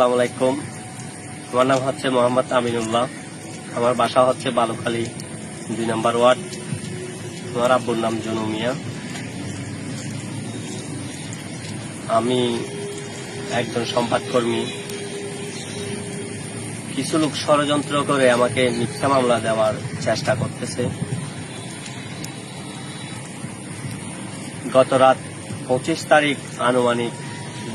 আসসালামু আলাইকুম। আমার নাম হচ্ছে মোহাম্মদ আমিনুল্লাহ। আমার বাসা হচ্ছে বালুখালী 2 নম্বর ওয়ার্ড। আমার আব্বুর নাম জুনু মিয়া। আমি একজন সংবাদকর্মী। কিছু লোক ষড়যন্ত্র করে আমাকে মিথ্যা মামলা দেওয়ার চেষ্টা করতেছে। গত রাত 25 তারিখ আনুমানিক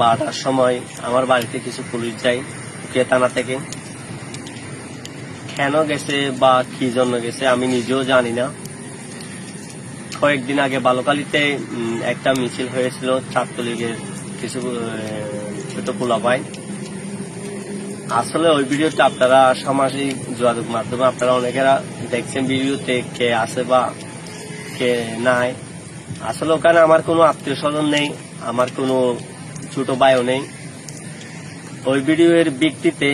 12টার সময় আমার বাড়িতে কিছু পুলিশ যায় উকিয়া থানা থেকে। কেন গেছে বা কি জন্য গেছে আমি নিজেও জানি না। কয়েকদিন আগে বালুখালীতে একটা মিছিল হয়েছিল ছাত্রলীগের কিছু ছোট পোলাপাই। আসলে ওই ভিডিওটা আপনারা সামাজিক যোগাযোগ মাধ্যমে আপনারা অনেকেরা দেখছেন ভিডিওতে, কে আছে বা কে নাই। আসলে ওখানে আমার কোনো আত্মীয় স্বজন নেই, আমার কোনো ছোট ভাইও নেই। ওই ভিডিওর ভিত্তিতে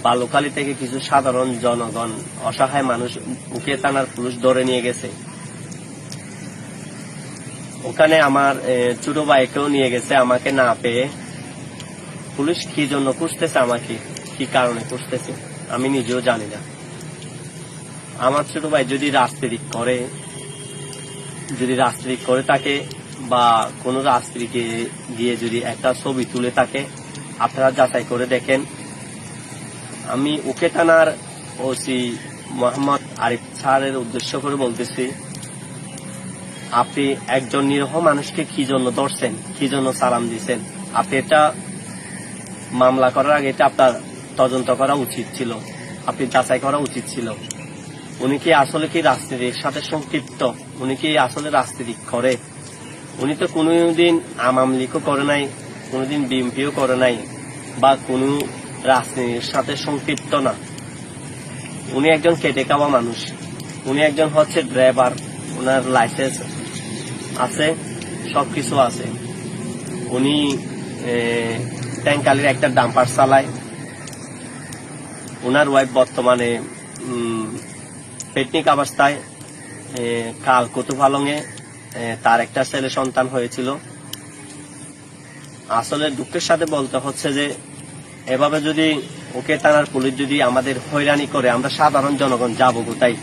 বালুখালী থেকে কিছু সাধারণ জনগণ, অসহায় মানুষ উকিয়া থানার পুলিশ ধরে নিয়ে গেছে। ওখানে আমার ছোট ভাইকেও নিয়ে গেছে আমাকে না পেয়ে। পুলিশ কি জন্য খুঁজতেছে, আমাকে কি কারণে খুঁজতেছে আমি নিজেও জানি না। আমার ছোট ভাই যদি রাজনীতি করে থাকে বা কোন রাজনীতিকে গিয়ে যদি একটা ছবি তুলে থাকে, আপনারা যাচাই করে দেখেন। আমি উকিয়া থানার ওসি মোহাম্মদ আরিফ স্যারের উদ্দেশ্য করে বলতেছি, আপনি একজন নিরীহ মানুষকে কি জন্য ধরছেন, কি জন্য সালাম দিচ্ছেন? আপনি এটা মামলা করার আগে এটা আপনার তদন্ত করা উচিত ছিল, আপনি যাচাই করা উচিত ছিল। উনি কি আসলে কি রাজনীতির সাথে সংক্ষিপ্ত? উনি কি আসলে রাজনীতি করে? উনি তো কোনোদিন আওয়ামী লীগও করে নাই, কোনোদিন বিএনপিও করে নাই, বা কোন রাজনীতির সাথে সংক্ষিপ্ত না। উনি একজন খেটে খাওয়া মানুষ। উনি একজন হচ্ছে ড্রাইভার, ওনার লাইসেন্স আছে, সবকিছু আছে। উনি ট্যাঙ্কালির একটা ডাম্পার চালায়। ওনার ওয়াইফ বর্তমানে পেটনিক অবস্থায়। কাল কুতুফালংয়ে তার একটা ছেলে সন্তান হয়েছিল। আসলে দুঃখের সাথে বলতে হচ্ছে যে এভাবে যদি উকিয়া থানার পুলিশ যদি আমাদের হয়রানি করে, আমরা সাধারণ জনগণ যাবো কোথায়?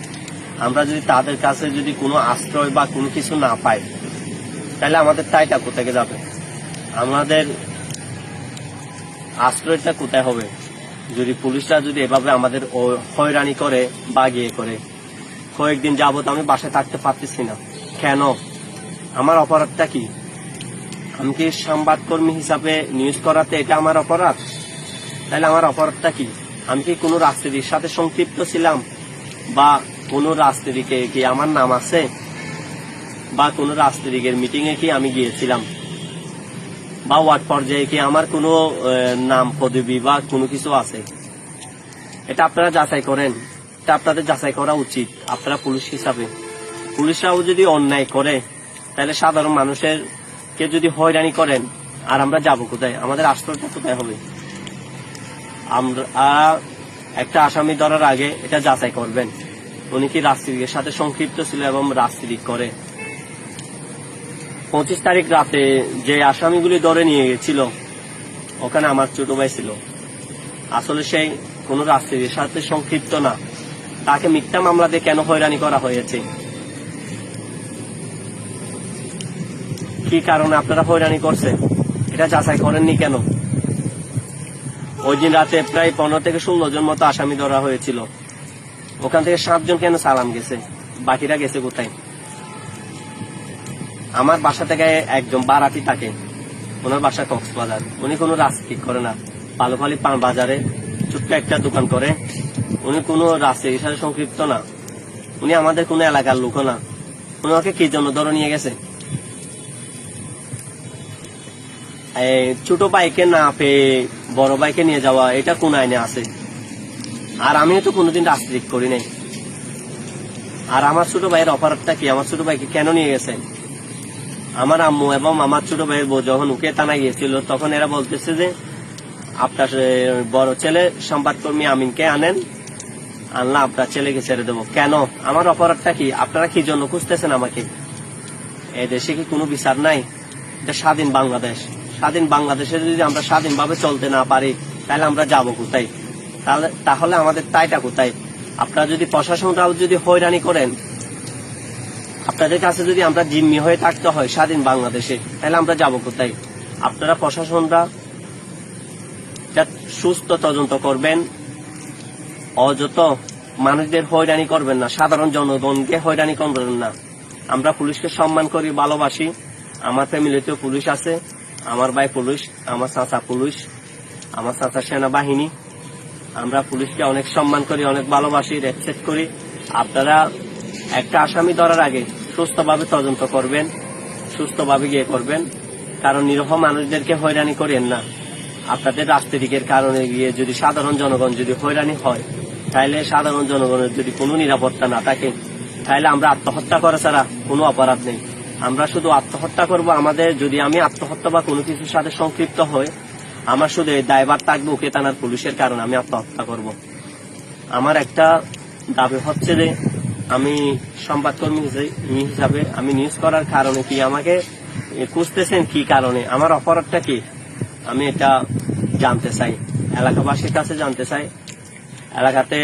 আমরা যদি তাদের কাছে যদি কোনো আশ্রয় বা কোনো কিছু না পাই, তাহলে আমাদের টাইটা কোথায় যাবে? আমাদের আশ্রয়টা কোথায় হবে? যদি পুলিশরা যদি এভাবে আমাদের হয়রানি করে বা গিয়ে করে, কয়েকদিন যাবত আমি বাসায় থাকতে পারতেছি না। কেন? আমার অপরাধটা কি? আমি কি সংবাদকর্মী হিসাবে নিউজ করাতে এটা আমার অপরাধ? তাহলে আমার অপরাধটা কি? আমি কি কোনো রাজনীতির সাথে সংক্ষিপ্ত ছিলাম, বা কোনো রাজনীতিকে কি আমার নাম আছে, বা কোনো রাজনীতিকের মিটিং এ কি আমি গিয়েছিলাম, বা ওয়ার্ড পর্যায়ে কি আমার কোনো নাম পদবি বা কোনো কিছু আছে? এটা আপনারা যাচাই করেন। এটা আপনাদের যাচাই করা উচিত। আপনারা পুলিশ হিসাবে, পুলিশরাও যদি অন্যায় করে, তাহলে সাধারণ মানুষের কে যদি হয়রানি করেন, আর আমরা যাবো কোথায়? আমাদের আশ্রয়টা কোথায় হবে? আমরা একটা আসামি ধরার আগে এটা যাচাই করবেন, উনি কি রাজনীতির সাথে সংক্ষিপ্ত ছিল এবং রাজনীতি করে। 25 তারিখ রাতে যে আসামিগুলি ধরে নিয়ে গেছিল, ওখানে আমার ছোট ভাই ছিল। আসলে সেই কোন রাজনীতির সাথে সংক্ষিপ্ত না। তাকে মিথ্যা মামলা দিয়ে কেন হয়রানি করা হয়েছে? কি কারণে আপনারা হয়রানি করছেন? এটা যাচাই করেননি কেন? ওই দিন রাতে প্রায় 15 থেকে 16 জন মতো আসামি ধরা হয়েছিল। ওখান থেকে 7 জন কেন সালাম গেছে, বাকিরা গেছে কোথায়? আমার বাসা থেকে একজন বারাতি থাকে, ওনার বাসা কক্সবাজার। উনি কোনো রাজনীতি করে না, বালুখালী পান বাজারে ছোট্ট একটা দোকান করে। উনি কোনো রাজনীতির সাথে সংক্ষিপ্ত না। উনি আমাদের কোনো এলাকার লোক না। উনি ওকে কি জন্য ধরে নিয়ে গেছে? ছোট ভাইকে না পেয়ে বড় ভাইকে নিয়ে যাওয়া, এটা কোন আইনে আছে? আর আমিও তো কোনোদিন রাজনীতি করি নাই। আর আমার ছোট ভাইয়ের অপরাধটা কি? আমার ছোট ভাইকে কেন নিয়ে গেছে? আমার আম্মু এবং আমার ছোট ভাইয়ের বউ যখন উকিয়া থানায় গিয়েছিল, তখন এরা বলতেছে যে আপনার বড় ছেলে সংবাদকর্মী আমিনকে আনেন, আনলা আপনার ছেলেকে ছেড়ে দেবো। কেন? আমার অপরাধটা কি? আপনারা কি জন্য খুঁজতেছেন আমাকে? এই দেশে কি কোনো বিচার নাই? এটা স্বাধীন বাংলাদেশ, স্বাধীন বাংলাদেশে যদি আমরা স্বাধীনভাবে চলতে না পারি, তাহলে আমরা যাব কোথায়? তাহলে আমাদের তাইটা কোথায়? আপনারা যদি প্রশাসনরাও যদি হয়রানি করেন, আপনাদের কাছে যদি আমরা জিম্মি হয়ে থাকতে হয় স্বাধীন বাংলাদেশে, তাহলে আমরা যাব কোথায়? আপনারা প্রশাসনরা সুস্থ তদন্ত করবেন, অযথ মানুষদের হয়রানি করবেন না, সাধারণ জনগণকে হয়রানি করবেন না। আমরা পুলিশকে সম্মান করি, ভালোবাসি। আমার ফ্যামিলিতেও পুলিশ আছে, আমার ভাই পুলিশ, আমার চাচা পুলিশ, আমার চাচা সেনাবাহিনী। আমরা পুলিশকে অনেক সম্মান করি, অনেক ভালোবাসি, রেসপেক্ট করি। আপনারা একটা আসামি ধরার আগে সুস্থভাবে তদন্ত করবেন, সুস্থভাবে গিয়ে করবেন, কারণ নিরীহ মানুষদেরকে হয়রানি করেন না। আপনাদের রাজনীতিকের কারণে গিয়ে যদি সাধারণ জনগণ যদি হয়রানি হয়, তাহলে সাধারণ জনগণের যদি কোনো নিরাপত্তা না থাকে, তাহলে আমরা আত্মহত্যা করা ছাড়া কোনো অপরাধ নেই। আমরা শুধু আত্মহত্যা করব। আমাদের যদি আমি আত্মহত্যা বা কোনো কিছুর সাথে সংক্ষিপ্ত হই, আমার শুধু এই দায়ভার থাকবে উকে থানার পুলিশের কারণে আমি আত্মহত্যা করব। আমার একটা দাবি হচ্ছে যে আমি সংবাদকর্মী হিসাবে আমি নিউজ করার কারণে কি আমাকে খুঁজতেছেন, কি কারণে, আমার অপরাধটা কি, আমি এটা জানতে চাই, এলাকাবাসীর কাছে জানতে চাই। এলাকাতে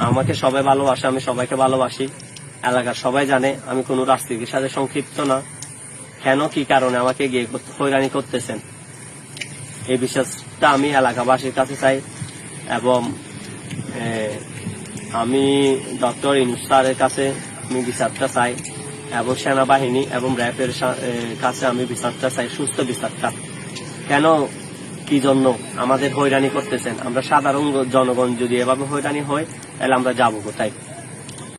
আমাকে সবাই ভালোবাসে, আমি সবাইকে ভালোবাসি। এলাকার সবাই জানে আমি কোনো রাজনীতির সাথে সংক্ষিপ্ত না। কেন, কি কারণে আমাকে গিয়ে হয়রানি করতেছেন, এই বিশ্বাসটা আমি এলাকাবাসীর কাছে চাই। এবং আমি ডক্টর ইউনূস স্যারের কাছে আমি বিচারটা চাই, এবং সেনাবাহিনী এবং র্যাবের কাছে আমি বিচারটা চাই, সুস্থ বিচারটা। কেন, কি জন্য আমাদের হয়রানি করতেছেন? আমরা সাধারণ জনগণ যদি এভাবে হয়রানি হয়, তাহলে আমরা যাবো কোথায়?